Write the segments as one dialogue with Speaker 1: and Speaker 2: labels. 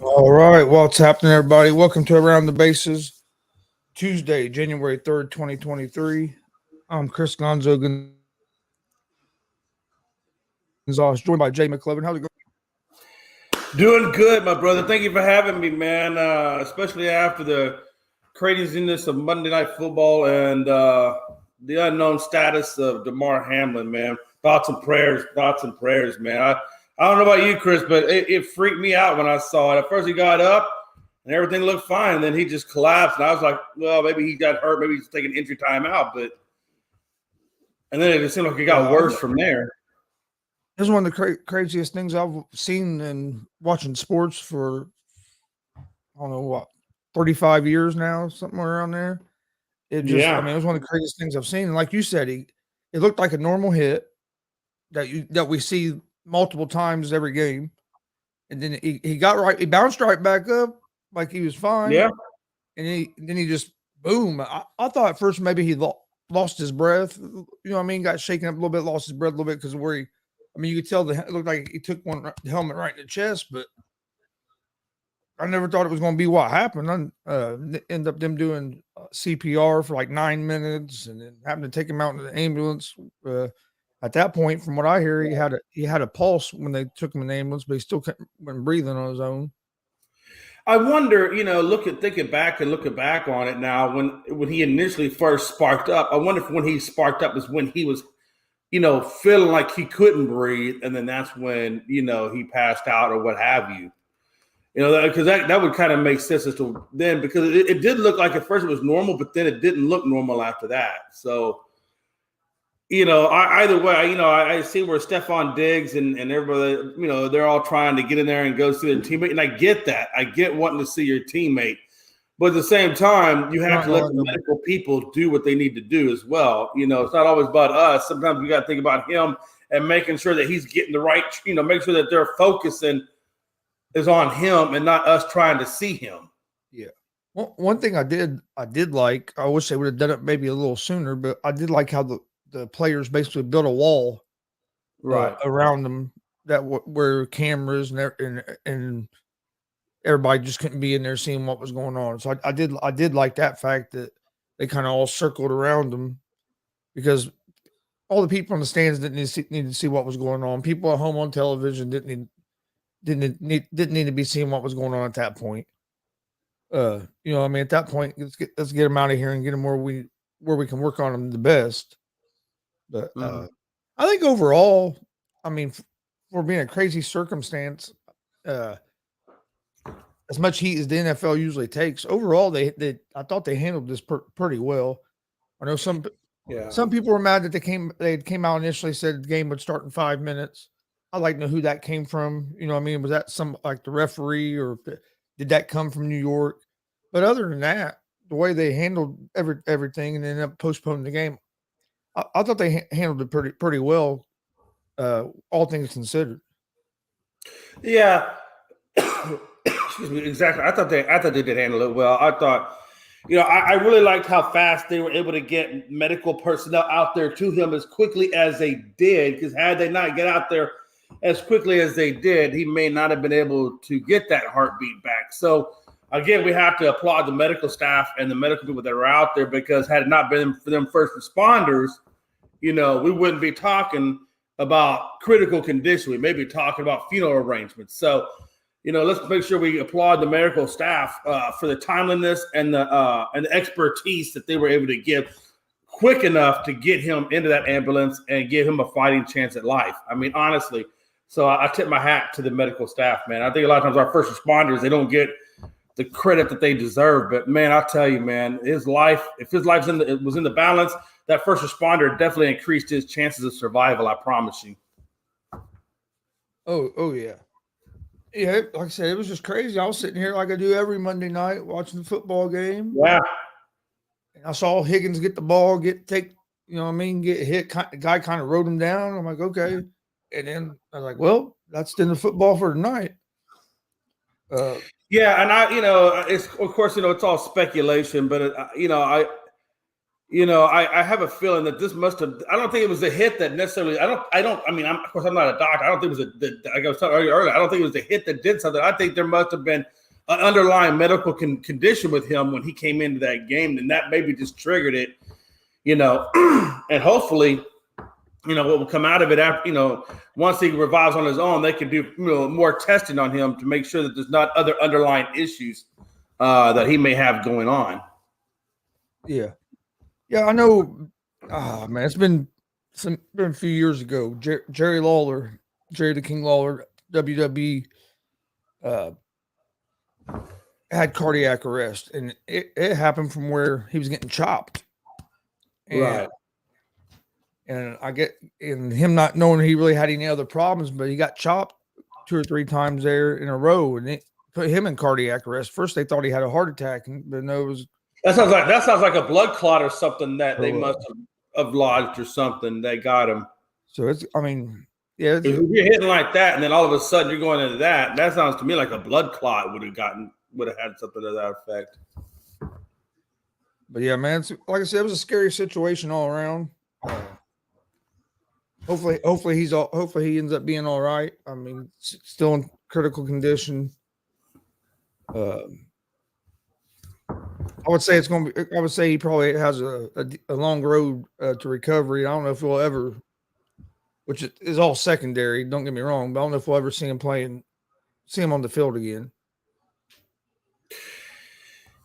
Speaker 1: All right. What's happening, everybody? Welcome to Around the Bases, Tuesday, January 3rd, 2023. I'm Chris Gonzo Gonzalez, joined by Jay McClevin. How's it going?
Speaker 2: Doing good, my brother. Thank you for having me, man. Especially after the craziness of Monday Night Football and the unknown status of DeMar Hamlin, man. Thoughts and prayers, man. I don't know about you, Chris, but it freaked me out when I saw it. At first, he got up and everything looked fine, and then he just collapsed. And I was like, well, maybe he got hurt. Maybe he's taking injury time out. And then it just seemed like it got worse from there.
Speaker 1: This is one of the craziest things I've seen in watching sports for, I don't know, what, 35 years now, something around there. It was one of the craziest things I've seen. And like you said, it looked like a normal hit that we see multiple times every game. And then he bounced right back up like he was fine.
Speaker 2: Yeah.
Speaker 1: And then he just boom. I thought at first maybe he lost his breath. You know what I mean? Got shaken up a little bit, lost his breath a little bit because of where you could tell it looked like he took the helmet right in the chest, but I never thought it was going to be what happened. End up them doing CPR for like 9 minutes, and then having to take him out in the ambulance. At that point, from what I hear, he had a pulse when they took him in the ambulance, but he still wasn't breathing on his own.
Speaker 2: I wonder, looking back on it now, when he initially first sparked up, I wonder if when he sparked up is when he was, feeling like he couldn't breathe, and then that's when, he passed out or what have you. Because that would kind of make sense as to then, because it did look like at first it was normal, but then it didn't look normal after that. So, either way, I see where Stephon Diggs and everybody, they're all trying to get in there and go see their teammate. And I get that. I get wanting to see your teammate. But at the same time, you have to let the medical people do what they need to do as well. It's not always about us. Sometimes we got to think about him and making sure that he's getting the right, make sure that their focus is on him and not us trying to see him.
Speaker 1: Yeah. Well, one thing I did like, I wish they would have done it maybe a little sooner, but I did like how the players basically built a wall around them that were cameras and everybody just couldn't be in there seeing what was going on. So I did like that fact that they kind of all circled around them, because all the people in the stands didn't need to see what was going on. People at home on television didn't need to be seeing what was going on at that point. At that point, let's get them out of here and get them where we can work on them the best. But I think overall, for being a crazy circumstance, as much heat as the NFL usually takes, overall I thought they handled this pretty well. I know some people were mad that they came out initially said the game would start in 5 minutes. I'd like to know who that came from. Was that some like the referee, or did that come from New York? But other than that, the way they handled everything and ended up postponing the game, I thought they handled it pretty well, all things considered.
Speaker 2: Yeah. Excuse me. Exactly. I thought they did handle it well. I thought, I really liked how fast they were able to get medical personnel out there to him as quickly as they did. Because had they not get out there as quickly as they did, he may not have been able to get that heartbeat back. So again, we have to applaud the medical staff and the medical people that are out there, because had it not been for them first responders, we wouldn't be talking about critical condition. We may be talking about funeral arrangements. So, let's make sure we applaud the medical staff for the timeliness and the expertise that they were able to give quick enough to get him into that ambulance and give him a fighting chance at life. Honestly. So I tip my hat to the medical staff, man. I think a lot of times our first responders, they don't get the credit that they deserve. But man, I'll tell you, man, if his life was in the balance, that first responder definitely increased his chances of survival. I promise you.
Speaker 1: Oh yeah. Yeah, like I said, it was just crazy. I was sitting here like I do every Monday night watching the football game.
Speaker 2: Yeah.
Speaker 1: And I saw Higgins get the ball, get hit. The guy kind of rode him down. I'm like, okay. And then I was like, well, that's the end of football for tonight.
Speaker 2: Yeah, and it's of course, it's all speculation, but I have a feeling that this must have. I don't think it was a hit that necessarily. I mean, of course, I'm not a doctor. I don't think it was like I was talking earlier. I don't think it was the hit that did something. I think there must have been an underlying medical condition with him when he came into that game, and that maybe just triggered it. And hopefully, what will come out of it after, once he revives on his own, they can do more testing on him to make sure that there's not other underlying issues that he may have going on.
Speaker 1: Yeah. Yeah, I know. Ah, man, it's been a few years ago. Jerry Lawler, Jerry the King Lawler, WWE, had cardiac arrest, and it happened from where he was getting chopped.
Speaker 2: Right.
Speaker 1: And and him not knowing he really had any other problems, but he got chopped 2 or 3 times there in a row, and it put him in cardiac arrest. First, they thought he had a heart attack, but no, it was.
Speaker 2: That sounds like a blood clot or something that they must have lodged or something. They got him.
Speaker 1: So it's. I mean, yeah.
Speaker 2: If you're hitting like that, and then all of a sudden you're going into that, that sounds to me like a blood clot would have had something to that effect.
Speaker 1: But yeah, man, like I said, it was a scary situation all around. Hopefully he ends up being all right. I mean, still in critical condition. I would say I would say he probably has a long road to recovery. I don't know if we'll ever, which is all secondary. Don't get me wrong, but I don't know if we'll ever see him on the field again.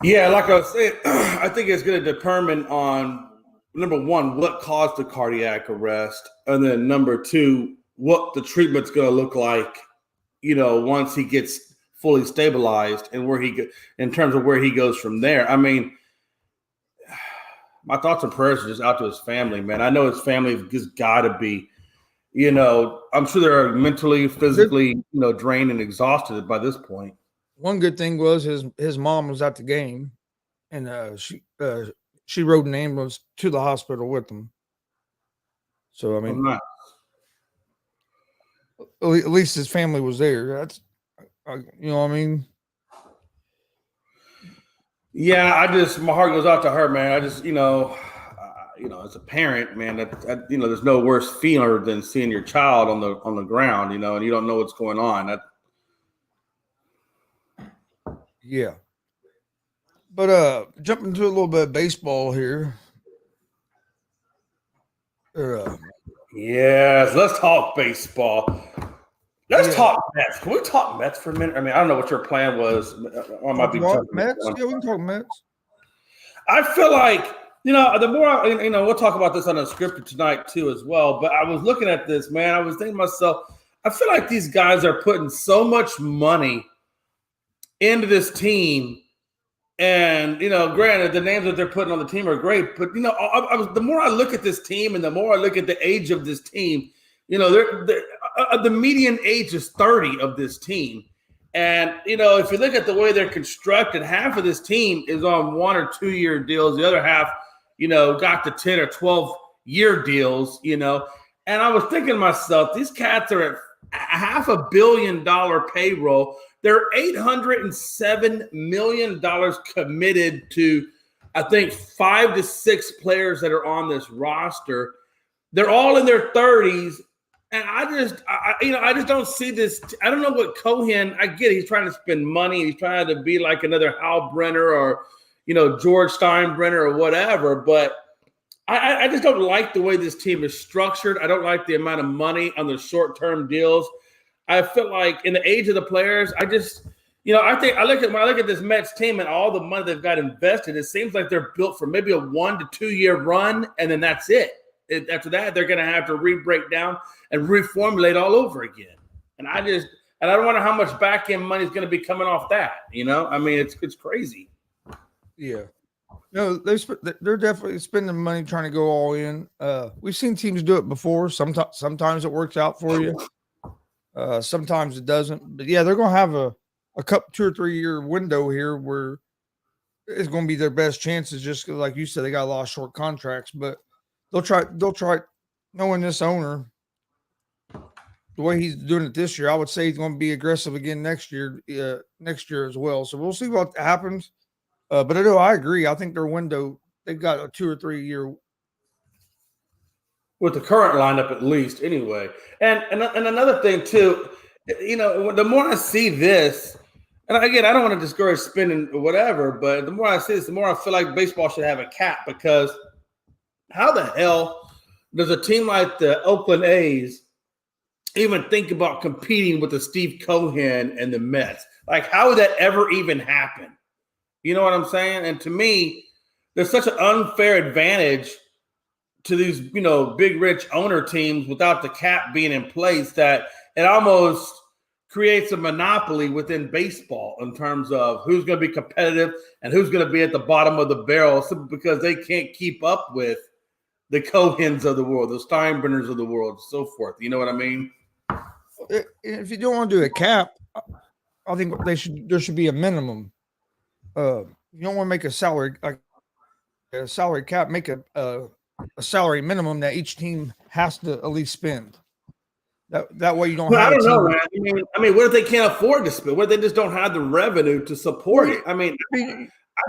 Speaker 2: Yeah, like I was saying, I think it's going to determine on number one, what caused the cardiac arrest, and then number two, what the treatment's going to look like, once he gets fully stabilized and in terms of where he goes from there. I mean, my thoughts and prayers are just out to his family, man. I know his family just got to be, I'm sure they're mentally, physically, drained and exhausted by this point.
Speaker 1: One good thing was his mom was at the game, and she rode an ambulance to the hospital with them. So I mean, at least his family was there. That's you know what I mean.
Speaker 2: Yeah, my heart goes out to her, man. I just as a parent, man, that there's no worse feeling than seeing your child on the ground, and you don't know what's going on.
Speaker 1: Yeah. But jumping to a little bit of baseball here.
Speaker 2: Yes, let's talk baseball. Let's talk Mets. Can we talk Mets for a minute? I mean, I don't know what your plan was. I might be
Speaker 1: Mets. Yeah, we can talk Mets.
Speaker 2: I feel like the more we'll talk about this on the script tonight too as well. But I was looking at this, man. I was thinking to myself, I feel like these guys are putting so much money into this team. And, granted, the names that they're putting on the team are great. But, the more I look at this team and the more I look at the age of this team, the median age is 30 of this team. And, if you look at the way they're constructed, half of this team is on 1 or 2 year deals. The other half, got the 10 or 12-year deals, And I was thinking to myself, these cats are at $500 million payroll. They're $807 million committed to, I think, 5 to 6 players that are on this roster. They're all in their 30s, and I just don't see this. I don't know what Cohen. I get it. He's trying to spend money. He's trying to be like another Hal Brenner or George Steinbrenner or whatever. But I just don't like the way this team is structured. I don't like the amount of money on the short-term deals. I feel like in the age of the players, I think when I look at this Mets team and all the money they've got invested, it seems like they're built for maybe a 1 to 2 year run, and then that's it. After that, they're going to have to re-break down and reformulate all over again. And I don't wonder how much back end money is going to be coming off that. I mean, it's crazy.
Speaker 1: Yeah. No, they're definitely spending money trying to go all in. We've seen teams do it before. Sometimes it works out for you. Sometimes it doesn't, but yeah, they're going to have a couple 2 or 3 year window here where it's going to be their best chances. Just like you said, they got a lot of short contracts, but they'll try. Knowing this owner, the way he's doing it this year, I would say he's going to be aggressive again next year as well. So we'll see what happens. But I agree. I think their window they got a 2 or 3 year
Speaker 2: with the current lineup at least, anyway. And another thing too, the more I see this, and again, I don't want to discourage spending or whatever, but the more I see this, the more I feel like baseball should have a cap, because how the hell does a team like the Oakland A's even think about competing with the Steve Cohen and the Mets? Like, how would that ever even happen? You know what I'm saying? And to me, there's such an unfair advantage to these, big rich owner teams without the cap being in place, that it almost creates a monopoly within baseball in terms of who's going to be competitive and who's going to be at the bottom of the barrel, simply because they can't keep up with the Cohens of the world, the Steinbrenners of the world, so forth. You know what I mean?
Speaker 1: If you don't want to do a cap, I think there should be a minimum. You don't want to make a salary cap, make a salary minimum that each team has to at least spend. That way you don't have.
Speaker 2: I don't know, man. I mean, what if they can't afford to spend? What if they just don't have the revenue to support it? I mean, I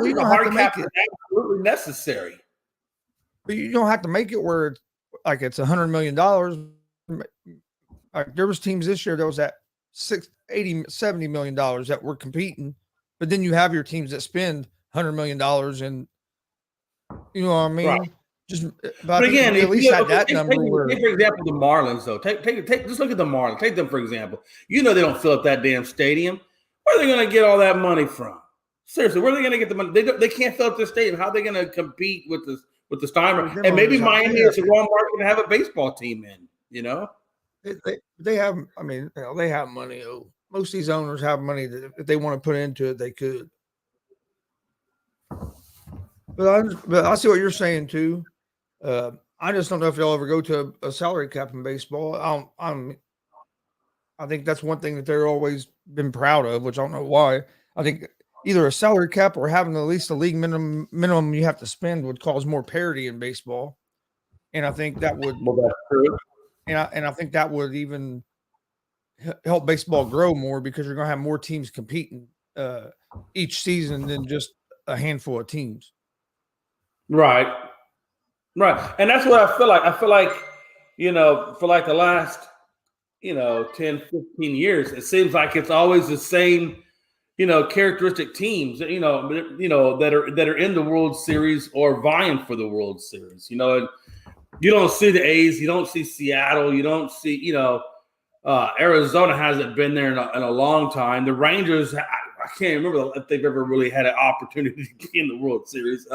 Speaker 2: think a hard cap is absolutely necessary.
Speaker 1: But you don't have to make it where it's $100 million. Like, there was teams this year that was at $70 million that were competing, but then you have your teams that spend $100 million, and you know what I mean.
Speaker 2: Right.
Speaker 1: But again, at least had that number.
Speaker 2: Take, for example, the Marlins, though. Take. Just look at the Marlins. Take them for example. They don't fill up that damn stadium. Where are they going to get all that money from? Seriously, where are they going to get the money? They can't fill up their stadium. How are they going to compete with the Steinbrenner? And maybe Miami is the wrong market to have a baseball team in.
Speaker 1: They have. I mean, they have money. Most of these owners have money that if they want to put into it, they could. But I see what you're saying too. I just don't know if they'll ever go to a salary cap in baseball. I think that's one thing that they're always been proud of, which I don't know why. I think either a salary cap or having at least a league minimum you have to spend would cause more parity in baseball, and I think that would.
Speaker 2: Well, that's true.
Speaker 1: And I think that would even help baseball grow more, because you're going to have more teams competing each season than just a handful of teams.
Speaker 2: Right. And that's what I feel like. I feel like, for like the last, 10, 15 years, it seems like it's always the same, characteristic teams, that are in the World Series or vying for the World Series, and you don't see the A's, you don't see Seattle, you don't see, Arizona hasn't been there in a long time. The Rangers, I can't remember if they've ever really had an opportunity to be in the World Series.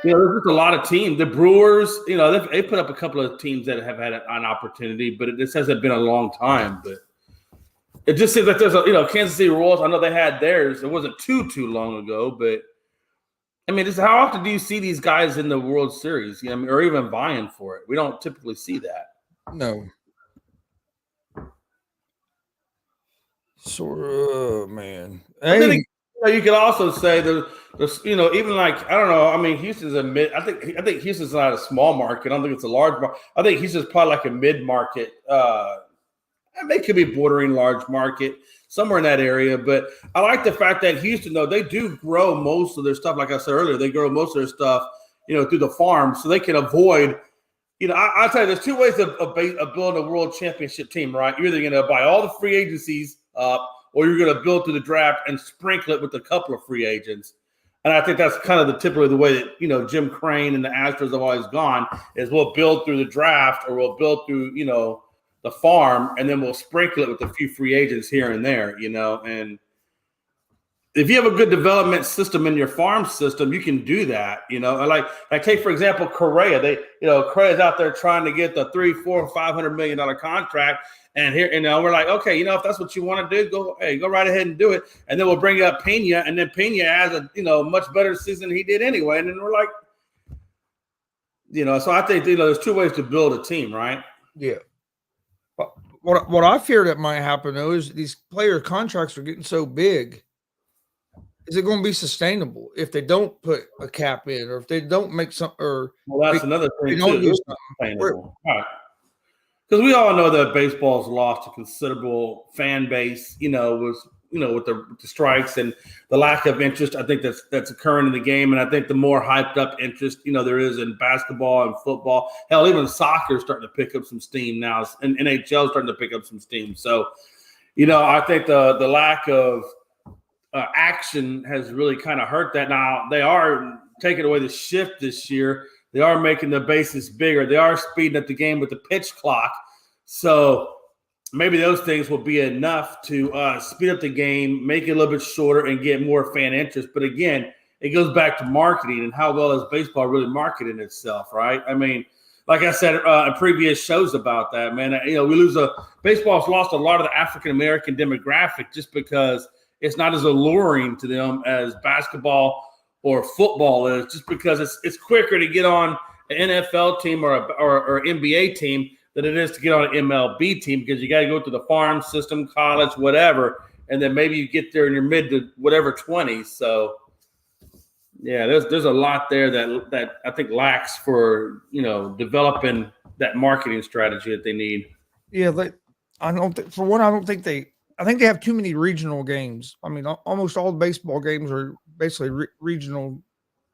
Speaker 2: There's just a lot of teams. The Brewers, they put up a couple of teams that have had an opportunity, but it just hasn't been a long time. But it just seems like there's Kansas City Royals. I know they had theirs. It wasn't too long ago, but I mean, how often do you see these guys in the World Series? Or even vying for it? We don't typically see that.
Speaker 1: No. Man.
Speaker 2: Hey. You could also say even like, I don't know. I mean, Houston's I think Houston's not a small market. I don't think it's a large market. I think Houston's probably like a mid market. They could be bordering large market, somewhere in that area. But I like the fact that Houston, though, they do grow most of their stuff. Like I said earlier, they grow most of their stuff, through the farm, so they can avoid. I'll tell you, there's two ways of building a world championship team, right? You're either going to buy all the free agencies up, or you're going to build through the draft and sprinkle it with a couple of free agents. And I think that's kind of typically the way that, Jim Crane and the Astros have always gone, is we'll build through the draft, or we'll build through, the farm, and then we'll sprinkle it with a few free agents here and there, and if you have a good development system in your farm system, you can do that, like take, for example, Correa. Correa's out there trying to get the $300, $400, $500 million contract. And here, we're like, okay, if that's what you want to do, go right ahead and do it. And then we'll bring up Pena, and then Pena has a, much better season than he did anyway. And then we're like, so I think, there's two ways to build a team, right?
Speaker 1: Yeah. What I fear that might happen, though, is these player contracts are getting so big. Is it going to be sustainable if they don't put a cap in, or if they don't make some, or
Speaker 2: that's another thing too. Right. Because we all know that baseball's lost a considerable fan base, was with the strikes and the lack of interest. I think that's occurring in the game, and I think the more hyped up interest there is in basketball and football, hell, even soccer is starting to pick up some steam now, and NHL is starting to pick up some steam. So, I think the lack of action has really kind of hurt that. Now they are taking away the shift this year. They are making the bases bigger. They are speeding up the game with the pitch clock. So maybe those things will be enough to speed up the game, make it a little bit shorter, and get more fan interest. But again, it goes back to marketing and how well is baseball really marketing itself, right? I mean, like I said in previous shows about that, man, baseball's lost a lot of the African-American demographic just because it's not as alluring to them as basketball or football is, just because it's quicker to get on an NFL team or NBA team than it is to get on an MLB team, because you got to go through the farm system, college, whatever, and then maybe you get there in your mid to whatever 20s. So, yeah, there's a lot there that I think lacks for developing that marketing strategy that they need.
Speaker 1: Yeah, I think they have too many regional games. I mean, almost all baseball games are basically regional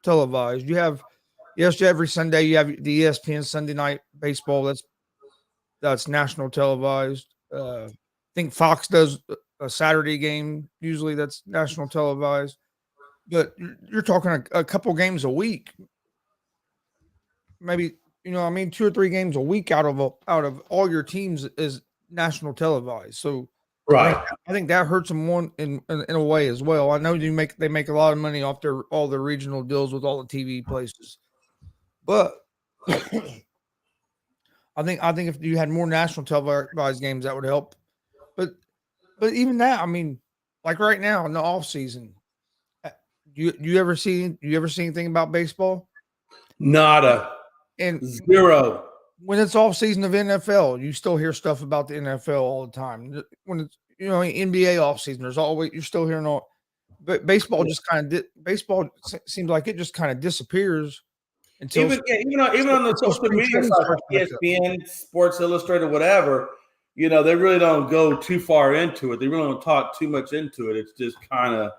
Speaker 1: televised. You have every Sunday you have the ESPN Sunday Night Baseball. That's national televised. I think Fox does a Saturday game usually that's national televised. But you're talking a couple games a week, maybe 2 or 3 games a week out of all your teams is national televised. So
Speaker 2: right,
Speaker 1: I think that hurts them in a way as well. I know they make a lot of money off all their regional deals with all the TV places, but I think if you had more national televised games, that would help. But even that, I mean, like right now in the off season, do you ever see anything about baseball?
Speaker 2: Nada,
Speaker 1: And
Speaker 2: zero.
Speaker 1: when it's off season of NFL, you still hear stuff about the NFL all the time. When it's NBA off season, there's always you're still hearing all. But baseball just kind of seems like it just kind of disappears until
Speaker 2: even on the social media side, like ESPN, Sports Illustrated, whatever. They really don't go too far into it. They really don't talk too much into it. It's just kind of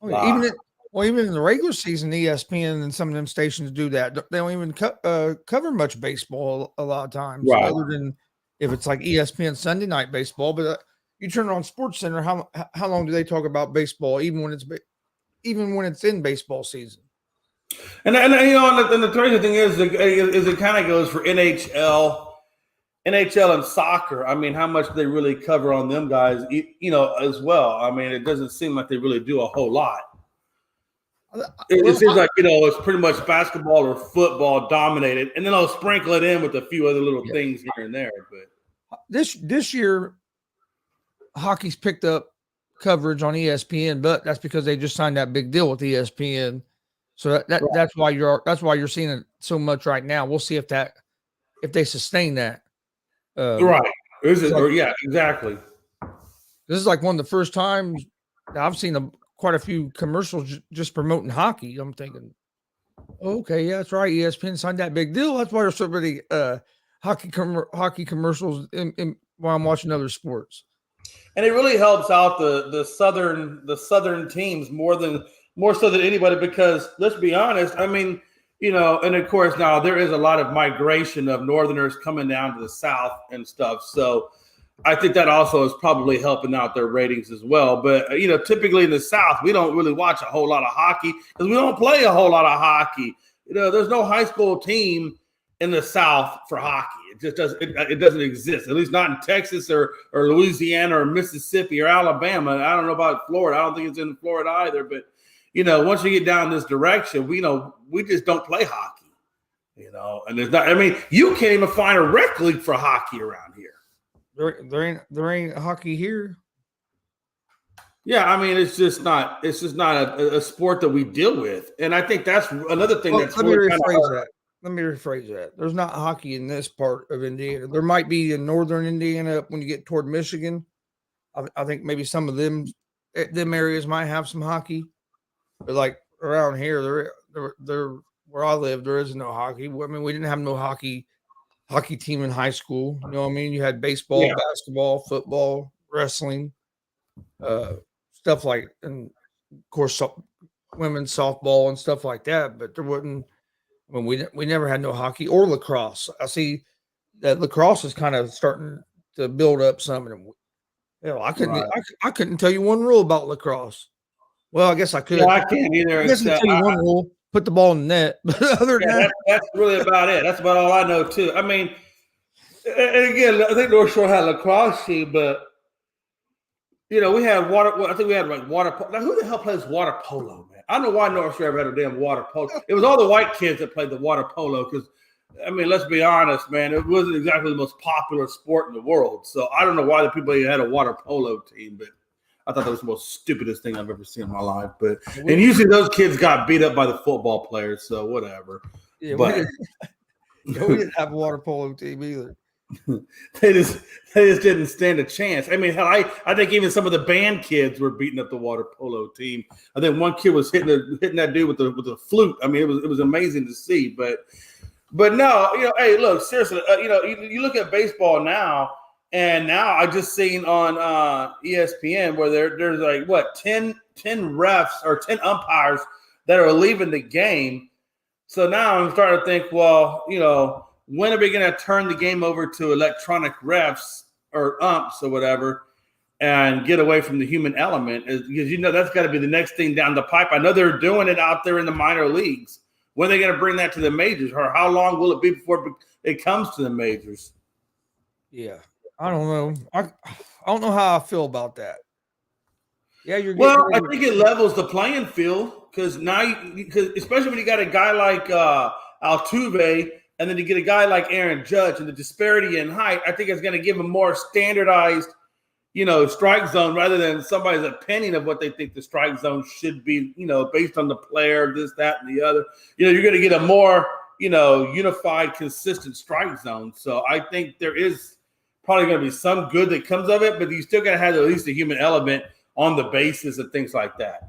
Speaker 1: even in the regular season, ESPN and some of them stations do that. They don't even cover much baseball a lot of times,
Speaker 2: right,
Speaker 1: other than if it's like ESPN Sunday Night Baseball. But you turn on Sports Center, how long do they talk about baseball, even when it's in baseball season?
Speaker 2: And the crazy thing is it kind of goes for NHL and soccer. I mean, how much they really cover on them guys, as well. I mean, it doesn't seem like they really do a whole lot. It seems like it's pretty much basketball or football dominated, and then I'll sprinkle it in with a few other little things here and there. But
Speaker 1: this year, hockey's picked up coverage on ESPN, but that's because they just signed that big deal with ESPN. So that's why you're seeing it so much right now. We'll see if they sustain that.
Speaker 2: Right? Yeah, exactly.
Speaker 1: This is like one of the first times I've seen quite a few commercials just promoting hockey. I'm thinking, okay, yeah, that's right. ESPN signed that big deal. That's why there's so many hockey commercials while I'm watching other sports.
Speaker 2: And it really helps out the southern teams more so than anybody, because let's be honest, I mean, and of course now there is a lot of migration of Northerners coming down to the South and stuff. So I think that also is probably helping out their ratings as well. But, typically in the South, we don't really watch a whole lot of hockey because we don't play a whole lot of hockey. There's no high school team in the South for hockey. It just doesn't exist, at least not in Texas or Louisiana or Mississippi or Alabama. I don't know about Florida. I don't think it's in Florida either. But, once you get down this direction, we just don't play hockey, and there's not, I mean, you can't even find a rec league for hockey around here.
Speaker 1: There ain't hockey here.
Speaker 2: Yeah, I mean, it's just not a sport that we deal with, and I think that's another thing. Let me
Speaker 1: rephrase that. There's not hockey in this part of Indiana. There might be in northern Indiana when you get toward Michigan. I think maybe some of them areas might have some hockey, but like around here, there where I live, there is no hockey. I mean, we didn't have no hockey team in high school. You know what I mean? You had baseball, basketball, football, wrestling. stuff like, and of course, women's softball and stuff like that. But there wasn't. When we never had no hockey or lacrosse. I see that lacrosse is kind of starting to build up some. And I couldn't
Speaker 2: Right.
Speaker 1: I couldn't tell you one rule about lacrosse. Well, I guess I
Speaker 2: Yeah,
Speaker 1: could.
Speaker 2: I can't either.
Speaker 1: I guess I can tell you one rule: put the ball in the net. But other than
Speaker 2: That's really about it. That's about all I know too. I mean, and again, I think North Shore had a lacrosse team, but we had water. I think we had like water polo. Now, who the hell plays water polo, man? I don't know why North Shore ever had a damn water polo. It was all the white kids that played the water polo because, I mean, let's be honest, man. It wasn't exactly the most popular sport in the world. So I don't know why the people even had a water polo team, but I thought that was the most stupidest thing I've ever seen in my life. But and usually those kids got beat up by the football players, so whatever.
Speaker 1: yeah,
Speaker 2: But
Speaker 1: we didn't have a water polo team either.
Speaker 2: they just didn't stand a chance. I mean, hell, I think even some of the band kids were beating up the water polo team. I think one kid was hitting that dude with the flute. I mean, it was amazing to see. But no, hey, look, seriously, you look at baseball now, and now I just seen on ESPN where there's like what 10 refs or 10 umpires that are leaving the game. So now I'm starting to think, well, when are we going to turn the game over to electronic refs or umps or whatever and get away from the human element? Because, that's got to be the next thing down the pipe. I know they're doing it out there in the minor leagues. When are they going to bring that to the majors, or how long will it be before it comes to the majors?
Speaker 1: Yeah, I don't know. I don't know how I feel about that. Yeah, you're
Speaker 2: Well,
Speaker 1: getting.
Speaker 2: I think it levels the playing field because now, because especially when you got a guy like Altuve, and then you get a guy like Aaron Judge, and the disparity in height, I think it's going to give them more standardized, strike zone rather than somebody's opinion of what they think the strike zone should be, based on the player, this, that, and the other. You're going to get a more, unified, consistent strike zone. So I think there is probably going to be some good that comes of it, but you still got to have at least a human element on the bases and things like that,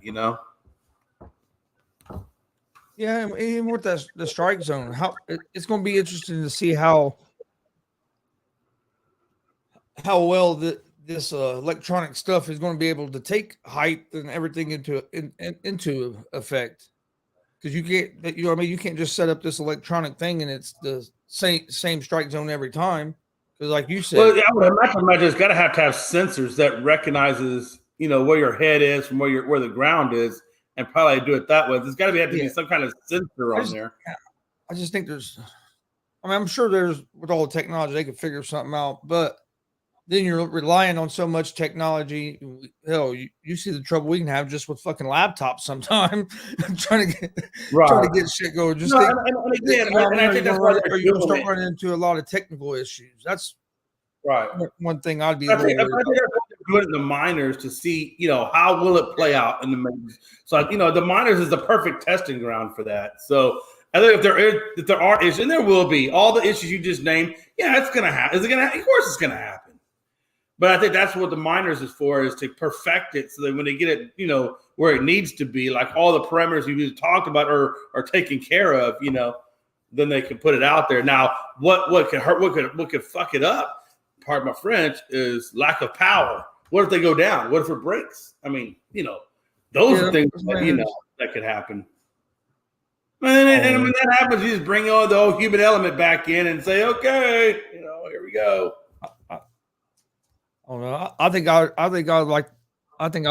Speaker 1: Yeah, even with the strike zone, it's going to be interesting to see how well this electronic stuff is going to be able to take height and everything into effect. Because you can't, I mean, you can't just set up this electronic thing and it's the same strike zone every time. Because, like you said,
Speaker 2: well, I would imagine it's got to have sensors that recognizes, where your head is from where the ground is, and probably do it that way. There's got to have to be some kind of sensor on there.
Speaker 1: I just think there's. I mean, I'm sure there's with all the technology they could figure something out, but then you're relying on so much technology. Hell, you see the trouble we can have just with fucking laptops sometimes trying to get shit going. Just
Speaker 2: I think that's why
Speaker 1: you're going to start running into a lot of technical issues. That's
Speaker 2: right.
Speaker 1: One thing I'd be.
Speaker 2: I think they're doing it in the minors to see, how will it play out in the majors. So, the minors is the perfect testing ground for that. So I think if there are issues, and there will be all the issues you just named, yeah, it's going to happen. Is it going to? Of course, it's going to happen. But I think that's what the minors is for, is to perfect it so that when they get it, where it needs to be, like all the parameters you just talked about are taken care of, then they can put it out there. Now, what could hurt? What could fuck it up? Pardon my French, is lack of power. What if they go down? What if it breaks? I mean, those are things that could happen. And when that happens, you just bring all the old human element back in and say, okay, here we go.
Speaker 1: I don't know. I think I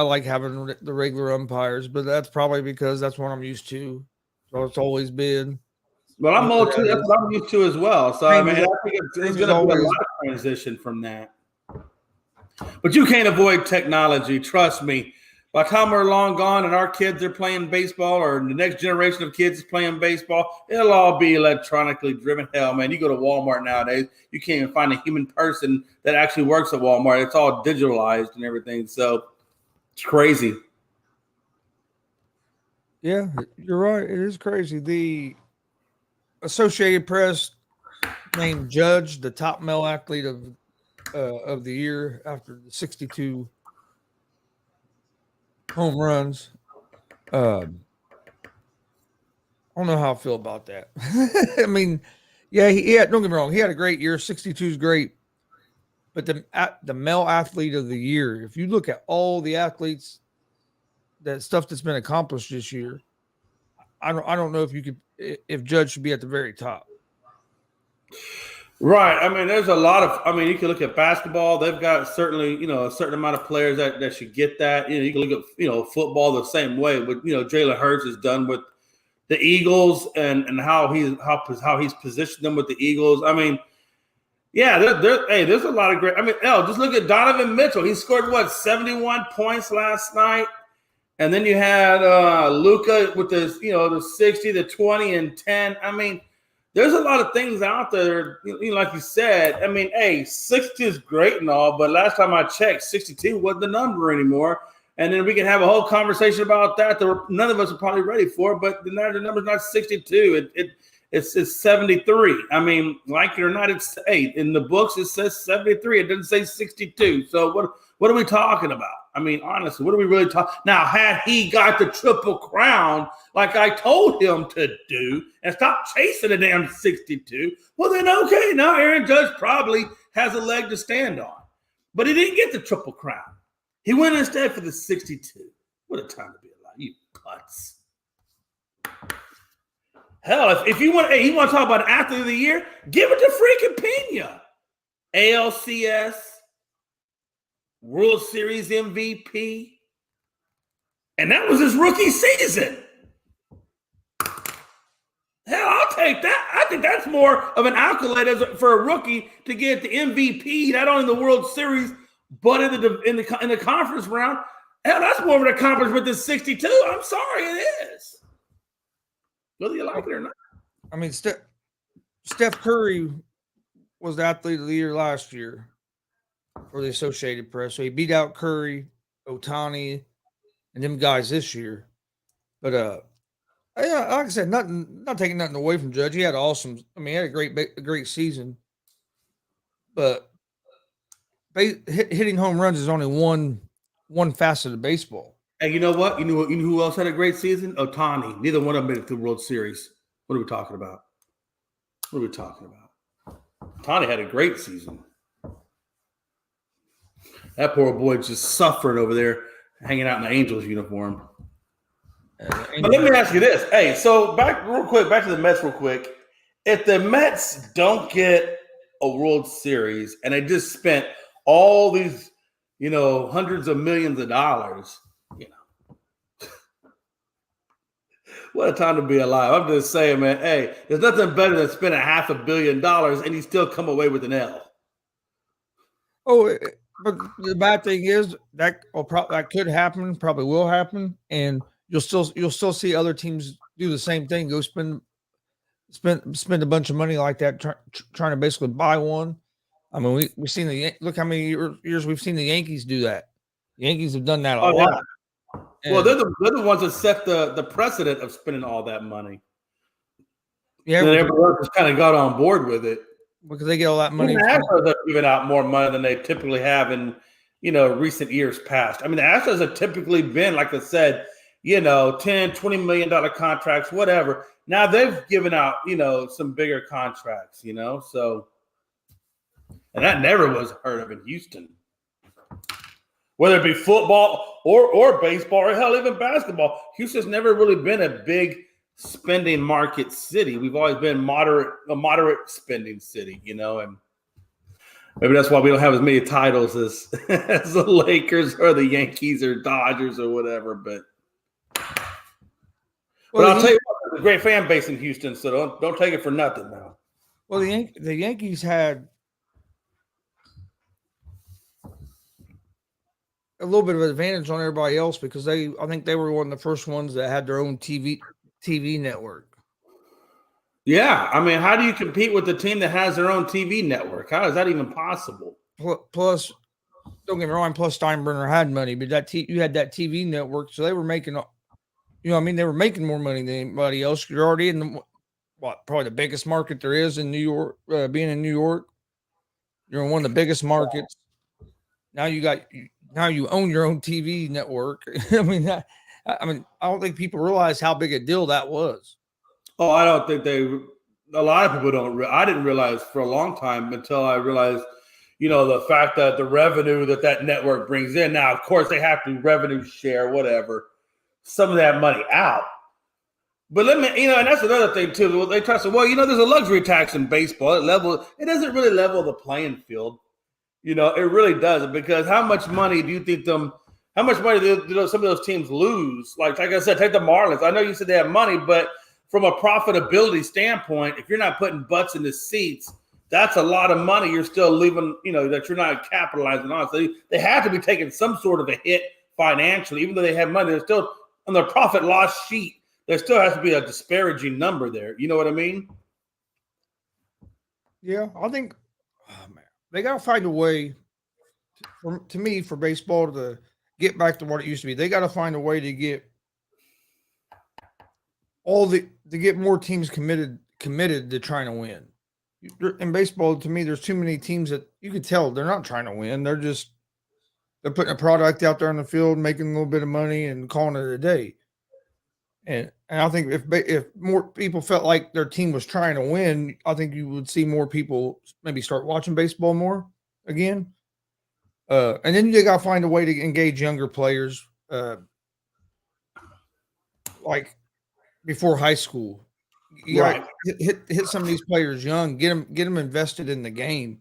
Speaker 1: like having the regular umpires, but that's probably because that's what I'm used to. So it's always been.
Speaker 2: Well, I'm old too. That's what I'm used to as well. So I think it's going to be a lot of transition from that. But you can't avoid technology. Trust me. By the time we're long gone and our kids are playing baseball, or the next generation of kids is playing baseball, it'll all be electronically driven. Hell, man, you go to Walmart nowadays, you can't even find a human person that actually works at Walmart. It's all digitalized and everything. So it's crazy.
Speaker 1: Yeah, you're right. It is crazy. The Associated Press named Judge the top male athlete of the year after the 62 home runs. I don't know how I feel about that. I mean, yeah, don't get me wrong. He had a great year. 62 is great. But the male athlete of the year, if you look at all the athletes, that stuff that's been accomplished this year, I don't know if Judge should be at the very top.
Speaker 2: Right. I mean, there's a lot of. I mean, you can look at basketball. They've got certainly, a certain amount of players that should get that. You can look at, football the same way. But Jalen Hurts is done with the Eagles and how he's positioned them with the Eagles. I mean, yeah, there's a lot of great. I mean, just look at Donovan Mitchell. He scored 71 points last night, and then you had Luka with the 60, the 20, and 10. I mean, there's a lot of things out there. Like you said. I mean, 60 is great and all, but last time I checked, 62 wasn't the number anymore. And then we can have a whole conversation about that. None of us are probably ready for, but the number's not 62. It's 73. I mean, like it or not, it's 8. In the books, it says 73. It doesn't say 62. So what are we talking about? I mean, honestly, what are we really talking? Now, had he got the Triple Crown like I told him to do and stop chasing the damn 62, well, then okay, now Aaron Judge probably has a leg to stand on. But he didn't get the Triple Crown. He went instead for the 62. What a time to be alive, you putz. Hell, if you want to talk about athlete of the year, give it to freaking Pena. ALCS, World Series MVP, and that was his rookie season. Hell, I'll take that. I think that's more of an accolade for a rookie to get the MVP, not only in the World Series, but in the conference round. Hell, that's more of an accomplishment than 62. I'm sorry, it is. Whether you like it or not.
Speaker 1: I mean, Steph Curry was the athlete of the year last year for the Associated Press. So he beat out Curry, Ohtani, and them guys this year. But yeah, like I said, not taking nothing away from Judge. He had he had a great season. But hitting home runs is only one facet of baseball.
Speaker 2: And you know what? You know who else had a great season? Ohtani. Neither one of them made it to the World Series. What are we talking about? Ohtani had a great season. That poor boy just suffering over there, hanging out in the Angels uniform. But let me ask you this. Hey, so back to the Mets real quick. If the Mets don't get a World Series and they just spent all these, hundreds of millions of dollars, what a time to be alive. I'm just saying, man, hey, there's nothing better than spending $500 million and you still come away with an L.
Speaker 1: Oh, but the bad thing is that could happen, probably will happen, and you'll still see other teams do the same thing. Go spend a bunch of money like that, trying to basically buy one. I mean, we've seen look how many years we've seen the Yankees do that. The Yankees have done that a lot.
Speaker 2: Yeah. Well, they're the ones that set the precedent of spending all that money.
Speaker 1: Yeah,
Speaker 2: and everyone just kind of got on board with it
Speaker 1: because they get all that money.
Speaker 2: The Astros have given out more money than they typically have in recent years past. I mean, the Astros have typically been, like I said, $10, $20 million contracts, whatever. Now they've given out some bigger contracts. So, and that never was heard of in Houston. Whether it be football or baseball or hell, even basketball, Houston's never really been a big spending market city. We've always been a moderate spending city, and maybe that's why we don't have as many titles as the Lakers or the Yankees or Dodgers or whatever. But I'll tell you what, there's a great fan base in Houston, so don't take it for nothing now.
Speaker 1: Well, the Yankees had a little bit of an advantage on everybody else because I think they were one of the first ones that had their own TV network.
Speaker 2: Yeah, I mean, how do you compete with the team that has their own TV network? How is that even possible?
Speaker 1: Plus, don't get me wrong. Plus, Steinbrenner had money, but you had that TV network, so they were making, they were making more money than anybody else. You're already in probably the biggest market there is in New York. Being in New York, you're in one of the biggest markets. Now you own your own TV network. I don't think people realize how big a deal that was.
Speaker 2: Oh, I don't think a lot of people don't. I didn't realize for a long time until I realized, the fact that the revenue that network brings in. Now, of course, they have to revenue share, whatever, some of that money out. But let me, and that's another thing too. They try to say, well, there's a luxury tax in baseball. It doesn't really level the playing field. It really doesn't, because how much money do you think how much money do some of those teams lose? Like I said, take the Marlins. I know you said they have money, but from a profitability standpoint, if you're not putting butts in the seats, that's a lot of money you're still leaving, that you're not capitalizing on. So they have to be taking some sort of a hit financially, even though they have money. They're still on their profit loss sheet. There still has to be a disparaging number there. You know what I mean?
Speaker 1: Yeah, I think, oh man, they got to find a way. To me, for baseball to get back to what it used to be, they got to find a way to get to get more teams committed to trying to win. In baseball, to me, there's too many teams that you could tell they're not trying to win. They're putting a product out there on the field, making a little bit of money, and calling it a day. And I think if more people felt like their team was trying to win, I think you would see more people maybe start watching baseball more again. And then you got to find a way to engage younger players, like before high school. You got to hit some of these players young, get them invested in the game.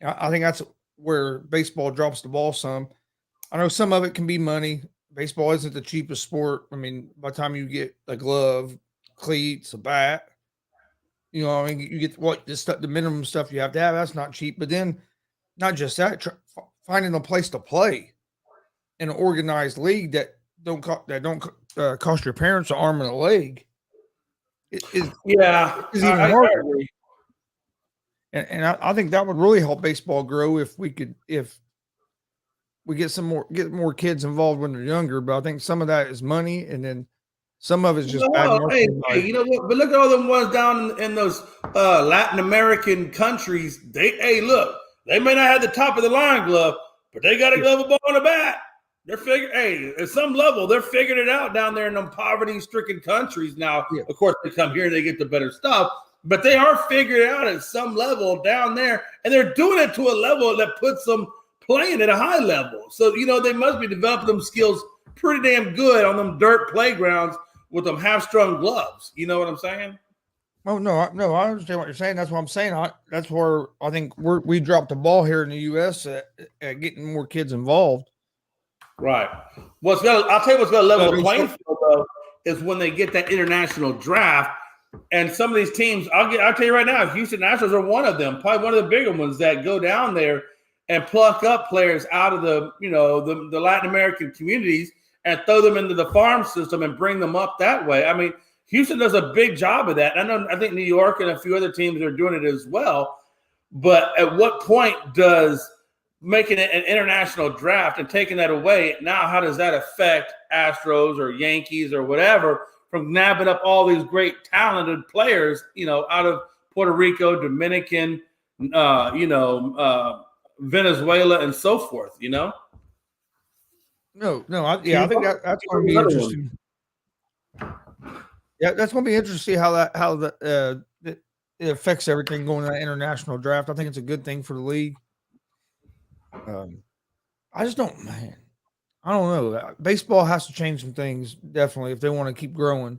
Speaker 1: I think that's where baseball drops the ball some. I know some of it can be money. Baseball isn't the cheapest sport. I mean, by the time you get a glove, cleats, a bat, I mean, you get the minimum stuff you have to have. That's not cheap. But then, not just that, finding a place to play in an organized league that don't cost your parents an arm and a leg is even harder. And I think that would really help baseball grow if we get more kids involved when they're younger. But I think some of that is money, and then some of it's just bad marketing.
Speaker 2: Hey, you know what? But look at all them ones down in those Latin American countries. They may not have the top of the line glove, but they got a glove, a ball, and a bat. At some level, they're figuring it out down there in them poverty-stricken countries. Now, of course, they come here and they get the better stuff, but they are figuring it out at some level down there, and they're doing it to a level that puts them playing at a high level. So, they must be developing them skills pretty damn good on them dirt playgrounds with them half-strung gloves. You know what I'm saying?
Speaker 1: Oh, no, I understand what you're saying. That's what I'm saying. That's where I think we dropped the ball here in the U.S. at getting more kids involved.
Speaker 2: Right. I'll tell you what's going to level the playing field, though, is when they get that international draft. And some of these teams, I'll tell you right now, Houston Nationals are one of them, probably one of the bigger ones that go down there and pluck up players out of the Latin American communities and throw them into the farm system and bring them up that way. I mean, Houston does a big job of that. I think New York and a few other teams are doing it as well. But at what point does making it an international draft and taking that away, now how does that affect Astros or Yankees or whatever from nabbing up all these great talented players, out of Puerto Rico, Dominican, Venezuela, and so forth, No,
Speaker 1: I think that's going to be interesting. Yeah, that's going to be interesting to see how it affects everything going to that international draft. I think it's a good thing for the league. I just don't, man. I don't know. Baseball has to change some things, definitely, if they want to keep growing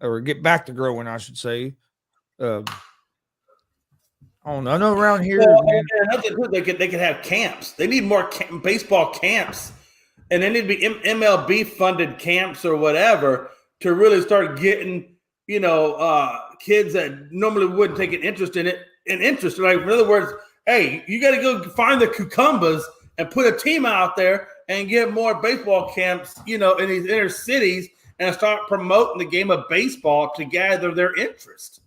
Speaker 1: or get back to growing, I should say. I don't know. I know around here,
Speaker 2: they could have camps. They need more baseball camps, and they need to be MLB funded camps or whatever to really start getting, kids that normally wouldn't take an interest in it. Like, in other words, hey, you got to go find the cucumbers and put a team out there and get more baseball camps, in these inner cities and start promoting the game of baseball to gather their interest.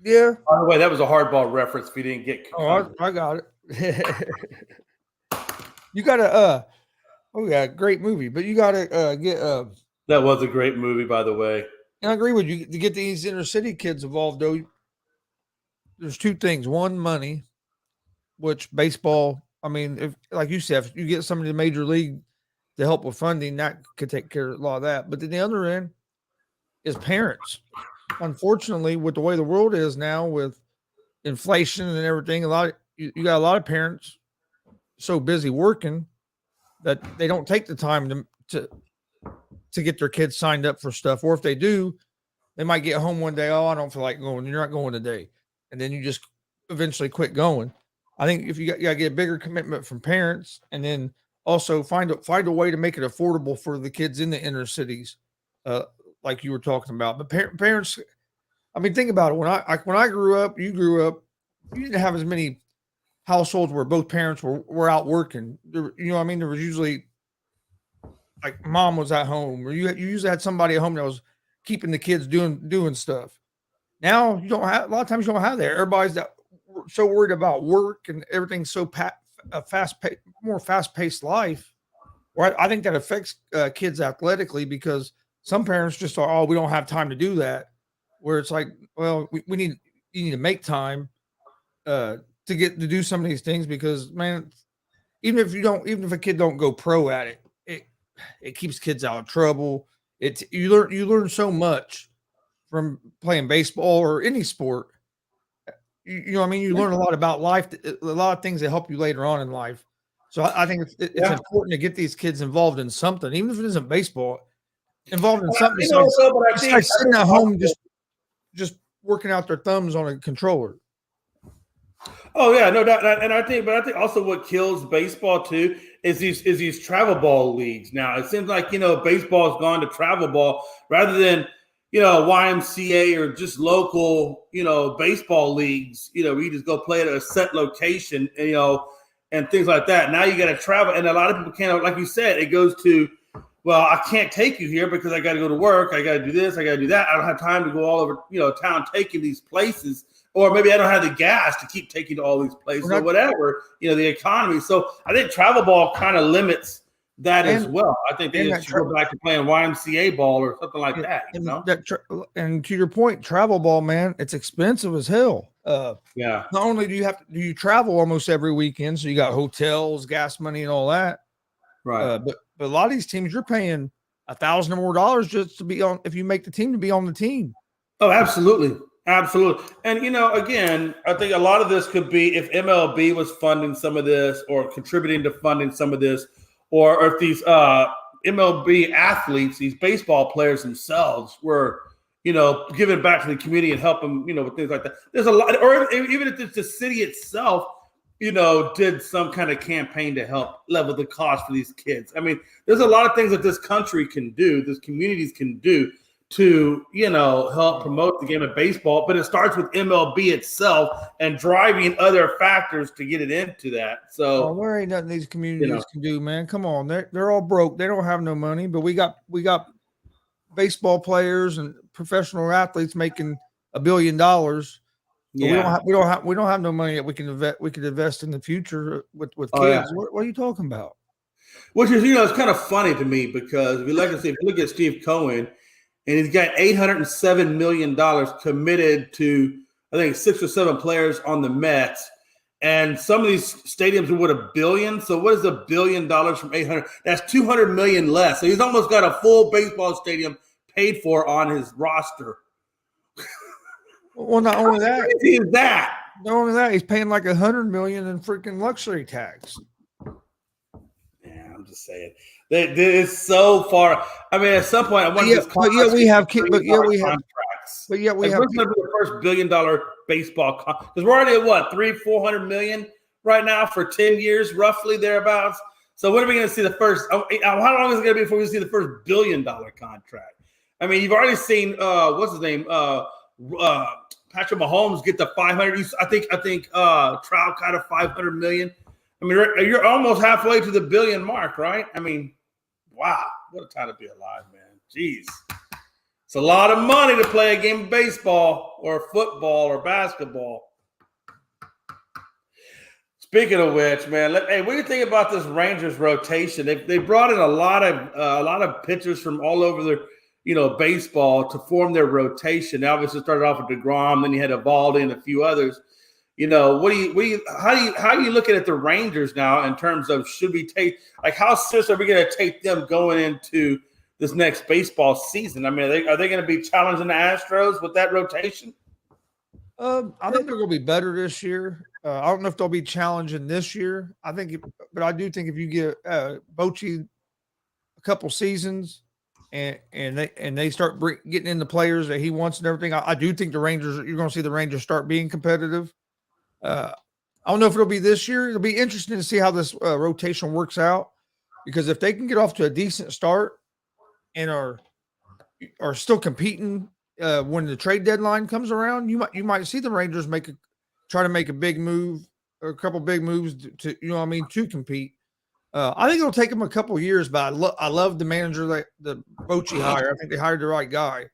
Speaker 1: Yeah.
Speaker 2: By the way, that was a hardball reference if you didn't get cucumbers.
Speaker 1: I got it. You got to, great movie, but you got to get.
Speaker 2: That was a great movie, by the way.
Speaker 1: And I agree with you. To get these inner city kids involved, though, there's two things. One, money, which baseball, I mean, if like you said, if you get somebody in the major league to help with funding, that could take care of a lot of that. But then the other end is parents. Unfortunately, with the way the world is now, with inflation and everything, you got a lot of parents so busy working that they don't take the time to get their kids signed up for stuff. Or if they do, they might get home one day, oh, I don't feel like going. You're not going today, and then you just eventually quit going. I think if you got to get a bigger commitment from parents, and then also find a way to make it affordable for the kids in the inner cities, uh, like you were talking about. But parents, I mean, think about it. When I grew up, you grew up, you didn't have as many households where both parents were out working. You know what I mean? There was usually like mom was at home, or you usually had somebody at home that was keeping the kids doing stuff. Now you don't have a lot of times you don't have that. Everybody's so worried about work and everything's so more fast paced life. Or I think that affects kids athletically because some parents just are, oh, we don't have time to do that. Where it's like, well, you need to make time to get to do some of these things because man, even if a kid don't go pro at it keeps kids out of trouble. You learn so much from playing baseball or any sport. You know what I mean? You learn a lot about life, a lot of things that help you later on in life. So I think it's important to get these kids involved in something, even if it isn't baseball, involved in something besides sitting at home just working out their thumbs on a controller.
Speaker 2: Oh yeah, no doubt. And I think also what kills baseball too is these travel ball leagues. Now it seems like baseball has gone to travel ball rather than YMCA or just local baseball leagues. Where you just go play at a set location, and things like that. Now you got to travel, and a lot of people can't. Like you said, it goes to, well, I can't take you here because I got to go to work. I got to do this. I got to do that. I don't have time to go all over town taking these places. Or maybe I don't have the gas to keep taking to all these places or whatever, the economy. So I think travel ball kind of limits that as well. I think they should go back to playing YMCA ball or something like that.
Speaker 1: And to your point, travel ball, man, it's expensive as hell.
Speaker 2: Yeah.
Speaker 1: Not only do you travel almost every weekend, so you got hotels, gas money, and all that.
Speaker 2: Right.
Speaker 1: But a lot of these teams, you're paying $1,000 or more just to be on if you make the team to be on the team.
Speaker 2: Oh, absolutely. Absolutely. And, again, I think a lot of this could be if MLB was funding some of this or contributing to funding some of this, or if these MLB athletes, these baseball players themselves were, giving back to the community and helping, with things like that. There's a lot, or even if it's the city itself, did some kind of campaign to help level the cost for these kids. I mean, there's a lot of things that this country can do, this communities can do to help promote the game of baseball, but it starts with MLB itself and driving other factors to get it into that. So
Speaker 1: there ain't nothing these communities can do, man. Come on, they're all broke. They don't have no money, but we got baseball players and professional athletes making $1 billion. Yeah, we don't have no money that we can invest in the future with kids. Yeah. What are you talking about?
Speaker 2: Which is it's kind of funny to me because if you look at Steve Cohen. And he's got $807 million committed to, I think, 6 or 7 players on the Mets. And some of these stadiums are worth $1 billion. So what is $1 billion from 800? That's $200 million less. So he's almost got a full baseball stadium paid for on his roster.
Speaker 1: Well, not only that,
Speaker 2: not
Speaker 1: only that, he's paying like $100 million in freaking luxury tax.
Speaker 2: Yeah, I'm just saying. It's so far. I mean, at some point, I want to.
Speaker 1: But yeah, we have contracts.
Speaker 2: But yeah, we have. What's going to be the first $1 billion baseball? Because we're already at what, 300-400 million right now for 10 years, roughly thereabouts. So when are we going to see the first? How long is it going to be before we see the first $1 billion contract? I mean, you've already seen what's his name, Patrick Mahomes get the 500. I think Trout got a 500 million. I mean, you're almost halfway to the $1 billion mark, right? I mean, wow, what a time to be alive, man. Jeez. It's a lot of money to play a game of baseball or football or basketball. Speaking of which, man, hey, what do you think about this Rangers rotation? They brought in a lot of pitchers from all over their, baseball to form their rotation. They obviously started off with DeGrom, then you had Evaldi and a few others. How are you looking at the Rangers now in terms of should we take, like, how serious are we going to take them going into this next baseball season? I mean, are they going to be challenging the Astros with that rotation?
Speaker 1: I think they're going to be better this year. I don't know if they'll be challenging this year. But I do think if you get Bochy a couple seasons, and they start getting in the players that he wants and everything, I do think the Rangers. You're going to see the Rangers start being competitive. Uh, I don't know if it'll be this year. It'll be interesting to see how this rotation works out, because if they can get off to a decent start and are still competing when the trade deadline comes around, you might see the Rangers try to make a big move or a couple big moves to you know what I mean, to compete. I think it'll take them a couple years, but I love the manager that the Bochy hire. I think they hired the right guy,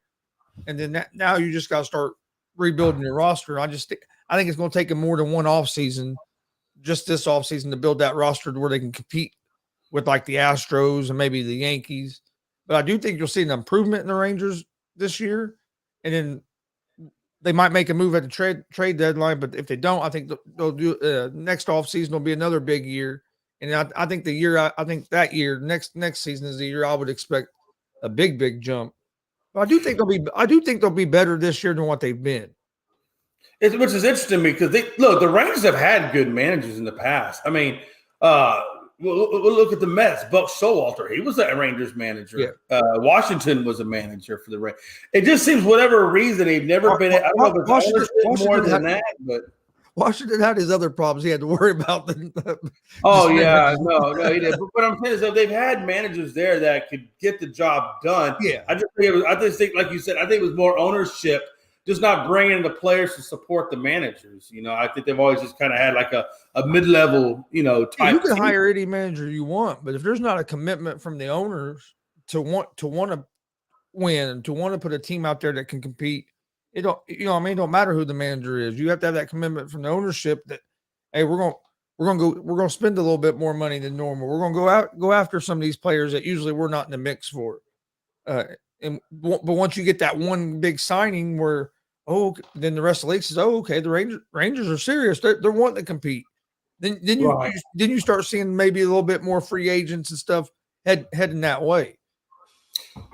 Speaker 1: and then now you just got to start rebuilding your roster. I think it's going to take them more than one off season, just this off season, to build that roster to where they can compete with like the Astros and maybe the Yankees. But I do think you'll see an improvement in the Rangers this year, and then they might make a move at the trade deadline. But if they don't, I think they'll do next off season will be another big year. And I think I think that year next season is the year I would expect a big jump. But I do think they'll be better this year than what they've been.
Speaker 2: Which is interesting because the Rangers have had good managers in the past. I mean, we'll look at the Mets. Buck Showalter, he was a Rangers manager.
Speaker 1: Yeah.
Speaker 2: Washington was a manager for the Rangers. It just seems whatever reason they've never been. I don't know if it's Washington more than that, but
Speaker 1: Washington had his other problems he had to worry about.
Speaker 2: No, he did. But what I'm saying is that they've had managers there that could get the job done.
Speaker 1: Yeah,
Speaker 2: I just think, like you said, I think it was more ownership, just not bringing in the players to support the managers. You know, I think they've always just kind of had like a mid-level, type.
Speaker 1: You can hire any manager you want, but if there's not a commitment from the owners to want to win, to want to put a team out there that can compete, it don't matter who the manager is. You have to have that commitment from the ownership that, hey, we're gonna spend a little bit more money than normal. We're gonna go after some of these players that usually we're not in the mix for. But once you get that one big signing where, then the rest of the league says, okay, the Rangers are serious. They're wanting to compete. Then you start seeing maybe a little bit more free agents and stuff heading that way.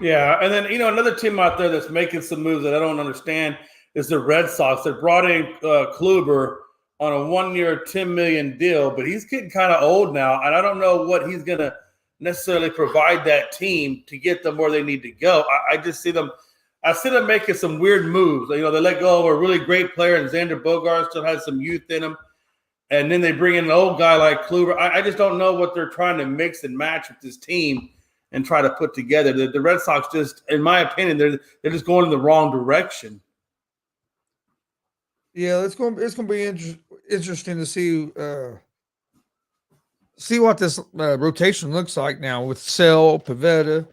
Speaker 2: Yeah, and then another team out there that's making some moves that I don't understand is the Red Sox. They brought in Kluber on a 1-year, $10 million deal, but he's getting kind of old now, and I don't know what he's going to necessarily provide that team to get them where they need to go. I just see them. I see them making some weird moves. They let go of a really great player, and Xander Bogaerts still has some youth in him, and then they bring in an old guy like Kluber. I just don't know what they're trying to mix and match with this team and try to put together. The Red Sox just, in my opinion, they're just going in the wrong direction.
Speaker 1: Yeah, it's going to be interesting to see what this rotation looks like now with Sale, Pivetta,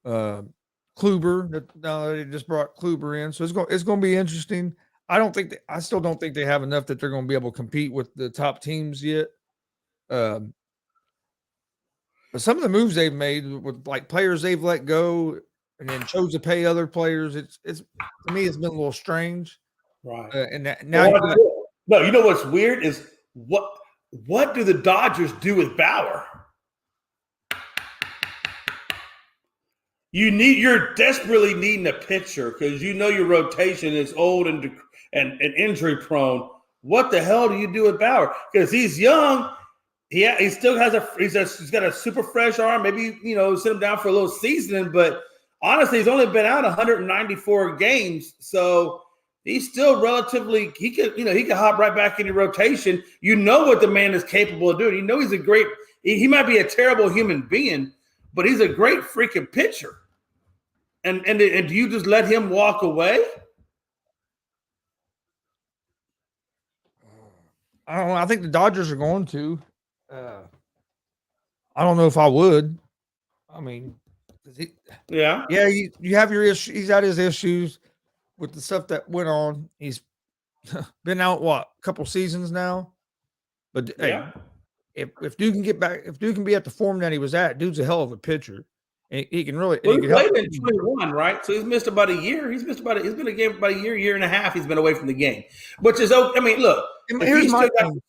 Speaker 1: Kluber. Now they just brought Kluber in, so it's going to be interesting. I still don't think they have enough that they're going to be able to compete with the top teams yet. But some of the moves they've made with like players they've let go and then chose to pay other players, it's to me it's been a little strange.
Speaker 2: Right.
Speaker 1: Now
Speaker 2: no, you know what's weird is what do the Dodgers do with Bauer? You're desperately needing a pitcher because your rotation is old and injury prone. What the hell do you do with Bauer? Because he's young. He still has he's got a super fresh arm. Maybe sit him down for a little seasoning, but honestly, he's only been out 194 games, so he's still relatively. He could hop right back into rotation. You know what the man is capable of doing. He's a great. He might be a terrible human being, but he's a great freaking pitcher. And do you just let him walk away?
Speaker 1: I don't know. I think the Dodgers are going to. I don't know if I would. I mean, you have your issues. He's had his issues with the stuff that went on. He's been out a couple seasons now. But hey, if Duke can get back, if Duke can be at the form that he was at, Dude's a hell of a pitcher. And he can really.
Speaker 2: Well, he played in 21, right? So he's missed about a year. He's been a game about a year and a half. He's been away from the game, which is okay. I mean, look.
Speaker 1: Here's my thing.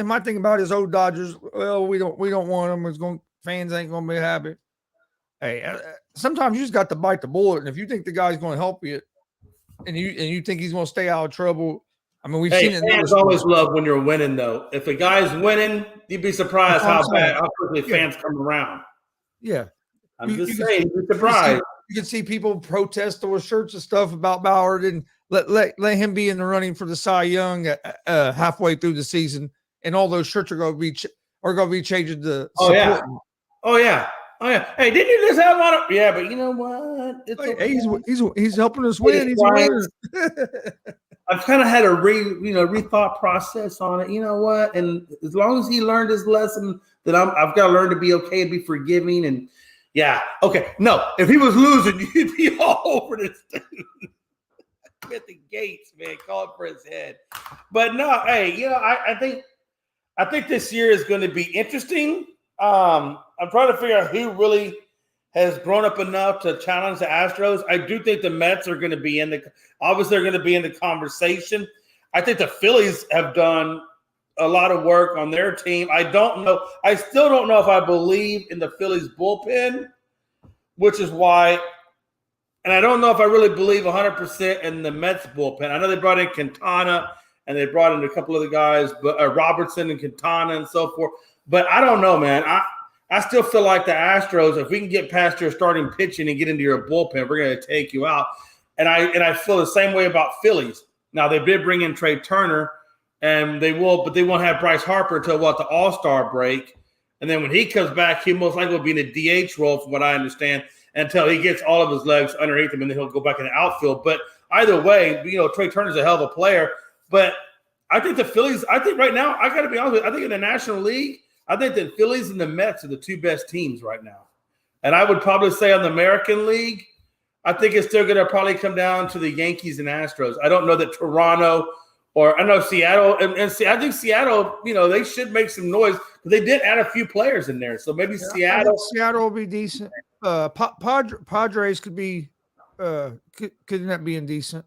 Speaker 1: My thing about his old Dodgers. Well, we don't want them. Fans ain't gonna be happy. Hey, sometimes you just got to bite the bullet, and if you think the guy's going to help you, and you think he's going to stay out of trouble. I mean, we've
Speaker 2: Hey,
Speaker 1: seen it.
Speaker 2: fans always love when you're winning, though. If a guy's winning, you'd be surprised how quickly fans come around.
Speaker 1: Yeah.
Speaker 2: I'm just saying, you'd be surprised.
Speaker 1: You can see people protest those shirts and stuff about Ballard and let him be in the running for the Cy Young halfway through the season, and all those shirts are going to be changing to support.
Speaker 2: Oh yeah. Hey, didn't you just have a lot of? Yeah, but you know what? It's
Speaker 1: okay. He's helping us win. He's a winner.
Speaker 2: I've kind of had a rethought process on it. You know what? And as long as he learned his lesson, that I've got to learn to be okay and be forgiving. And yeah, okay. No, if he was losing, you'd be all over this dude. At the gates, man, calling for his head. But no, hey, I think this year is going to be interesting. I'm trying to figure out who really has grown up enough to challenge the Astros. I do think the Mets are going to be obviously they're going to be in the conversation. I think the Phillies have done a lot of work on their team. I still don't know if I believe in the Phillies bullpen, which is why, and I don't know if I really believe 100% in the Mets bullpen. I know they brought in Quintana and they brought in a couple of the guys, but Robertson and Quintana and so forth. But I don't know, man. I still feel like the Astros, if we can get past your starting pitching and get into your bullpen, we're going to take you out. And I feel the same way about Phillies. Now, they did bring in Trey Turner, but they won't have Bryce Harper until the All-Star break. And then when he comes back, he most likely will be in a DH role, from what I understand, until he gets all of his legs underneath him, and then he'll go back in the outfield. But either way, Trey Turner's a hell of a player. But I think the Phillies, right now, I got to be honest with you, I think in the National League, I think the Phillies and the Mets are the two best teams right now. And I would probably say on the American League, I think it's still going to probably come down to the Yankees and Astros. I don't know that Toronto or I know Seattle. And I think Seattle, they should make some noise because they did add a few players in there. So maybe Seattle
Speaker 1: will be decent. Padres could be couldn't that be indecent?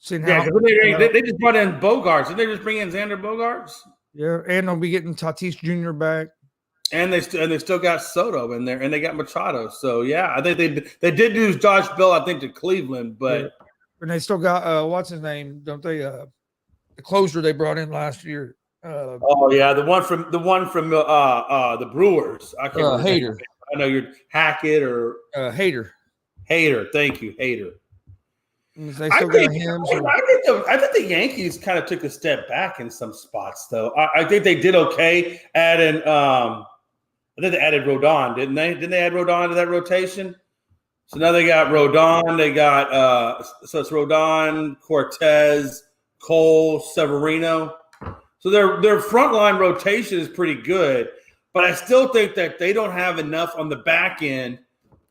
Speaker 2: Yeah, because they just brought in Bogarts. Did they just bring in Xander Bogarts?
Speaker 1: Yeah, and they'll be getting Tatis Jr. back.
Speaker 2: And they still got Soto in there, and they got Machado. So yeah, I think they did lose Josh Bell, I think, to Cleveland, but
Speaker 1: and they still got what's his name? Don't they? The closer they brought in last year.
Speaker 2: The one from the Brewers. I can't remember.
Speaker 1: Hader.
Speaker 2: I know you're Hackett or
Speaker 1: Hader.
Speaker 2: Thank you, Hader.
Speaker 1: They still got him.
Speaker 2: I think the Yankees kind of took a step back in some spots, though. I think they did okay adding. I think they added Rodon, didn't they? Didn't they add Rodon to that rotation? So now they got Rodon. They got so it's Rodon, Cortez, Cole, Severino. So their frontline rotation is pretty good, but I still think that they don't have enough on the back end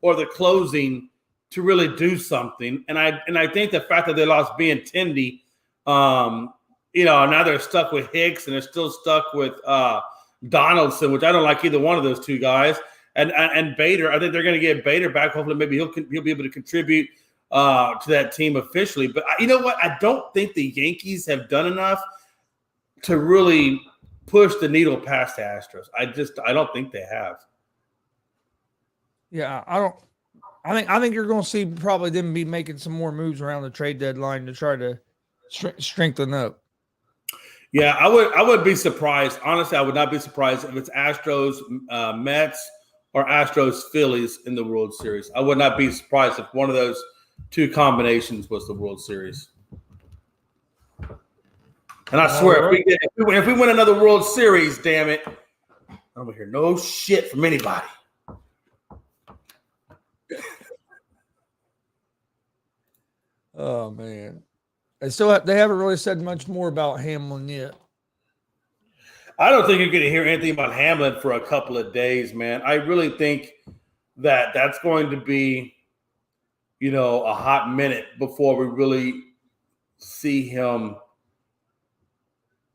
Speaker 2: or the closing to really do something. And I think the fact that they lost Benintendi, now they're stuck with Hicks and they're still stuck with Donaldson, which I don't like either one of those two guys. And Bader, I think they're going to get Bader back. Hopefully, maybe he'll be able to contribute to that team officially. But you know what? I don't think the Yankees have done enough to really push the needle past the Astros. I don't think they have.
Speaker 1: Yeah, I think you're going to see probably them be making some more moves around the trade deadline to try to strengthen up.
Speaker 2: Yeah, I would be surprised. Honestly, I would not be surprised if it's Astros Mets or Astros Phillies in the World Series. I would not be surprised if one of those two combinations was the World Series. And I swear, if we win another World Series, damn it, I don't want to hear no shit from anybody.
Speaker 1: Oh man, they haven't really said much more about Hamlin yet.
Speaker 2: I don't think you're going to hear anything about Hamlin for a couple of days, man. I really think that that's going to be, a hot minute before we really see him.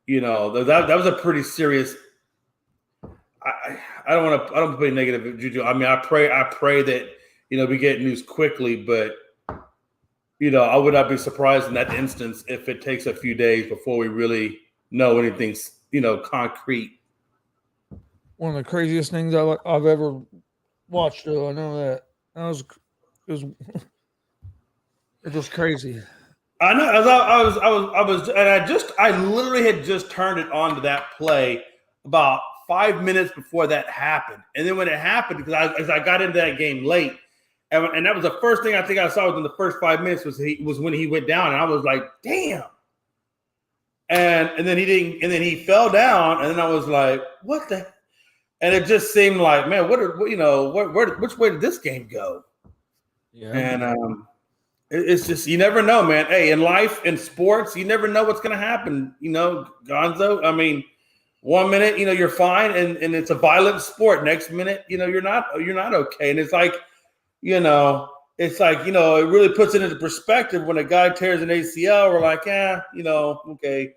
Speaker 2: That was a pretty serious. I don't want to put negative juju. I mean, I pray that we get news quickly, but I would not be surprised in that instance if it takes a few days before we really know anything's concrete.
Speaker 1: One of the craziest things I've ever watched. I know that it was crazy.
Speaker 2: I know. I literally had just turned it on to that play about 5 minutes before that happened, and then when it happened, as I got into that game late, and that was the first thing I think I saw within the first 5 minutes was when he went down, and I was like, damn. And then he didn't, and then he fell down, and then I was like, what the? And it just seemed like, man, which way did this game go?
Speaker 1: Yeah,
Speaker 2: And it's just, you never know, man. Hey, in life, in sports, you never know what's going to happen. Gonzo. I mean, 1 minute, you're fine, and it's a violent sport. Next minute, you're not okay. And it's like, it really puts it into perspective when a guy tears an ACL. We're like, okay,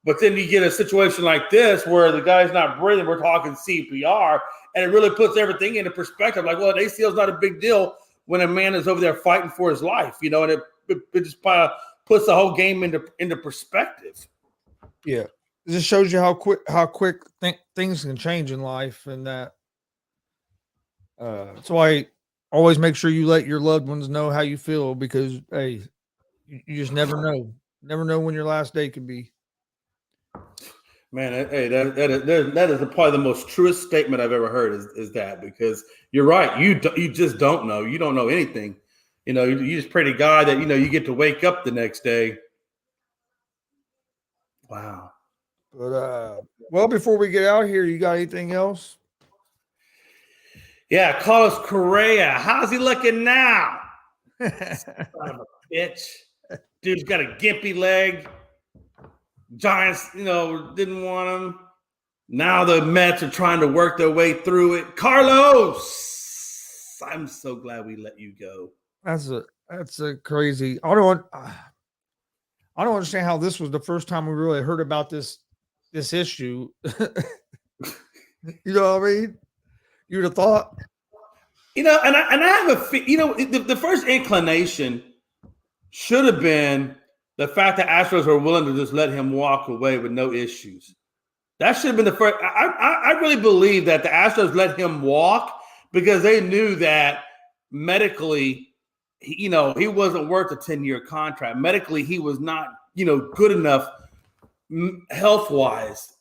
Speaker 2: But then you get a situation like this where the guy's not breathing. We're talking CPR, and it really puts everything into perspective. Like, well, an ACL is not a big deal when a man is over there fighting for his life, and it just puts the whole game into perspective.
Speaker 1: Yeah, it just shows you how quick things can change in life, and that. That's why always make sure you let your loved ones know how you feel, because hey, you just never know when your last day could be.
Speaker 2: Man, hey, that is probably the most truest statement I've ever heard is that, because you're right. You just don't know. You don't know anything. You just pray to God that, you get to wake up the next day. Wow.
Speaker 1: But well, before we get out here, you got anything else?
Speaker 2: Yeah, Carlos Correa. How's he looking now? Son of a bitch. Dude's got a gimpy leg. Giants, didn't want him. Now the Mets are trying to work their way through it. Carlos, I'm so glad we let you go.
Speaker 1: That's a crazy. I don't understand how this was the first time we really heard about this issue. You know what I mean? You'd have thought.
Speaker 2: And I have the first inclination should have been the fact that Astros were willing to just let him walk away with no issues. That should have been the first. I really believe that the Astros let him walk because they knew that medically, he wasn't worth a 10-year contract. Medically, he was not, good enough health-wise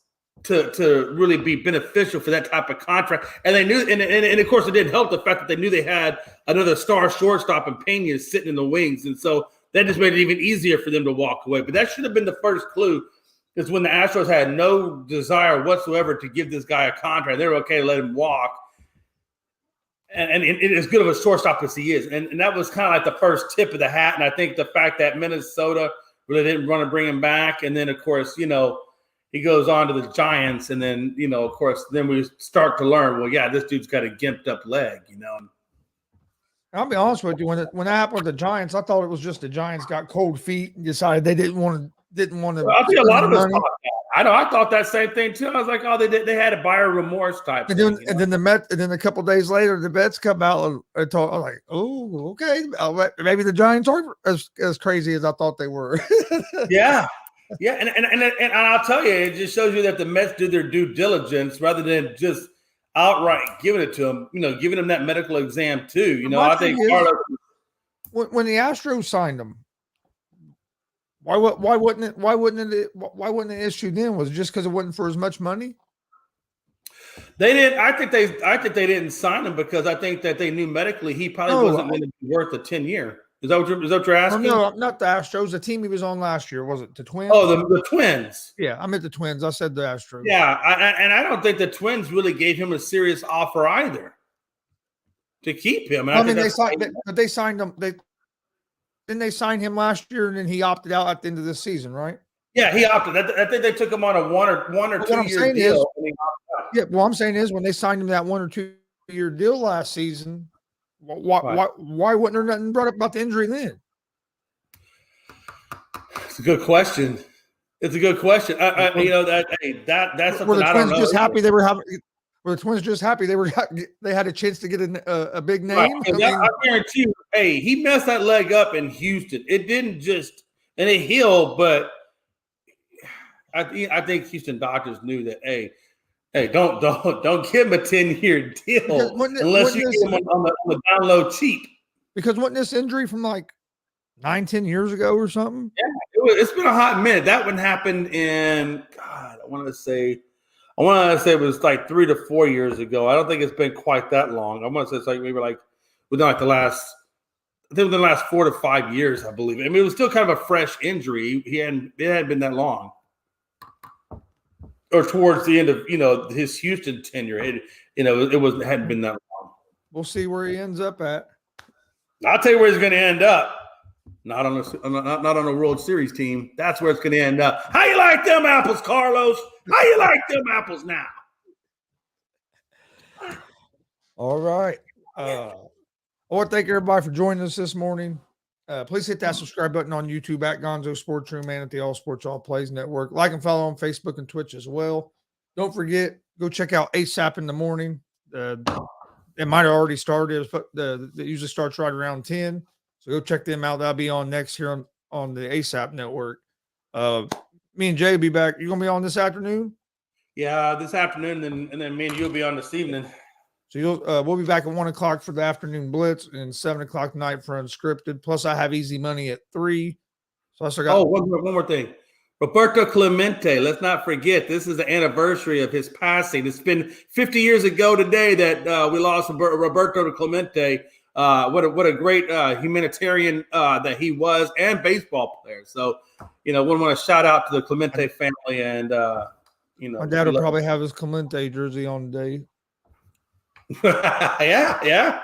Speaker 2: to really be beneficial for that type of contract. And they knew, and of course, it didn't help the fact that they knew they had another star shortstop in Pena sitting in the wings. And so that just made it even easier for them to walk away. But that should have been the first clue, is when the Astros had no desire whatsoever to give this guy a contract. They were okay to let him walk. And as good of a shortstop as he is. And that was kind of like the first tip of the hat. And I think the fact that Minnesota really didn't want to bring him back. And then, of course, he goes on to the Giants. And then, of course, then we start to learn, well, yeah, this dude's got a gimped up leg,
Speaker 1: I'll be honest with you. When that happened with the Giants, I thought it was just the Giants got cold feet and decided they didn't want to.
Speaker 2: Well, I think a lot of us thought that. I know. I thought that same thing too. I was like, oh, they had a buyer remorse type.
Speaker 1: And then the Mets, and then a couple of days later, the Mets come out and talk. I'm like, oh, okay, maybe the Giants aren't as crazy as I thought they were.
Speaker 2: Yeah. And I'll tell you, it just shows you that the Mets did their due diligence rather than just outright giving it to them, giving them that medical exam too. I think
Speaker 1: when the Astros signed them, why wouldn't the issue then? Was it just because it wasn't for as much money?
Speaker 2: They didn't. I think they didn't sign him because I think that they knew medically he probably wasn't going to be worth a 10-year. Is that what you're asking?
Speaker 1: No, not the Astros. The team he was on last year, was it the Twins?
Speaker 2: Oh, the Twins.
Speaker 1: Yeah, I meant the Twins. I said the Astros.
Speaker 2: Yeah, and I don't think the Twins really gave him a serious offer either to keep him.
Speaker 1: I mean, they signed him. Didn't they sign him last year, and then he opted out at the end of this season, right?
Speaker 2: Yeah, he opted. I think they took him on a one or 2 year deal.
Speaker 1: What I'm saying is, when they signed him that 1 or 2 year deal last season, why wasn't there nothing brought up about the injury then?
Speaker 2: It's a good question. That's something I don't know.
Speaker 1: Just happy they were having. Were the Twins just happy they had a chance to get a big name?
Speaker 2: Right. I guarantee you, hey, he messed that leg up in Houston. It didn't just, and it healed, but I think Houston doctors knew that, hey, don't give him a 10-year deal unless you get him on the down low cheap.
Speaker 1: Because wasn't this injury from like 9-10 years ago or something.
Speaker 2: Yeah, it's been a hot minute. That one happened in God. I want to say it was like 3 to 4 years ago. I don't think it's been quite that long. I want to say it's like maybe like within like the last 4 to 5 years, I believe. I mean, it was still kind of a fresh injury. It hadn't been that long, or towards the end of his Houston tenure. It hadn't been that long.
Speaker 1: We'll see where he ends up at.
Speaker 2: I'll tell you where he's going to end up. Not on a World Series team. That's where it's going to end up. How you like them apples, Carlos? How you like them apples now?
Speaker 1: All right. I want to thank everybody for joining us this morning. Please hit that subscribe button on YouTube at Gonzo Sports Room and at the All Sports All Plays Network. Like and follow on Facebook and Twitch as well. Don't forget, go check out ASAP in the morning. It might have already started. It usually starts right around 10. So go check them out. That'll be on next here on the ASAP network. Me and Jay will be back. You going to be on this afternoon?
Speaker 2: Yeah, this afternoon, and then me and you'll be on this evening.
Speaker 1: So we'll be back at 1 o'clock for the afternoon blitz and 7 o'clock tonight for unscripted. Plus, I have easy money at 3. So I still got.
Speaker 2: Oh, one more thing. Roberto Clemente. Let's not forget, this is the anniversary of his passing. It's been 50 years ago today that we lost Roberto Clemente. What a great humanitarian that he was, and baseball player. So, we want to shout out to the Clemente family, and
Speaker 1: my dad will probably have his Clemente jersey on today.
Speaker 2: yeah,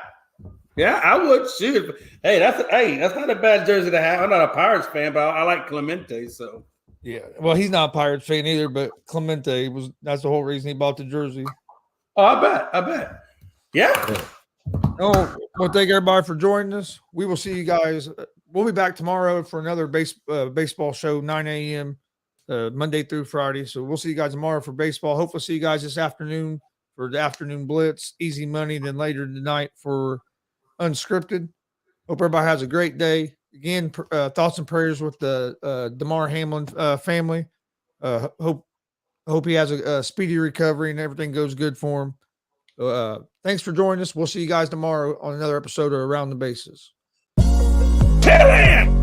Speaker 2: I would. Shoot, hey, that's not a bad jersey to have. I'm not a Pirates fan, but I like Clemente. So
Speaker 1: yeah, well, he's not a Pirates fan either, but Clemente that's the whole reason he bought the jersey.
Speaker 2: Oh, I bet. Yeah.
Speaker 1: Oh, well, thank everybody for joining us. We will see you guys. We'll be back tomorrow for another baseball show, 9 a.m. Monday through Friday. So we'll see you guys tomorrow for baseball. Hopefully see you guys this afternoon for the afternoon blitz, easy money, then later tonight for unscripted. Hope everybody has a great day. Again, thoughts and prayers with the DeMar Hamlin family. Hope he has a speedy recovery and everything goes good for him. Thanks for joining us. We'll see you guys tomorrow on another episode of Around the Bases.
Speaker 2: Tell him!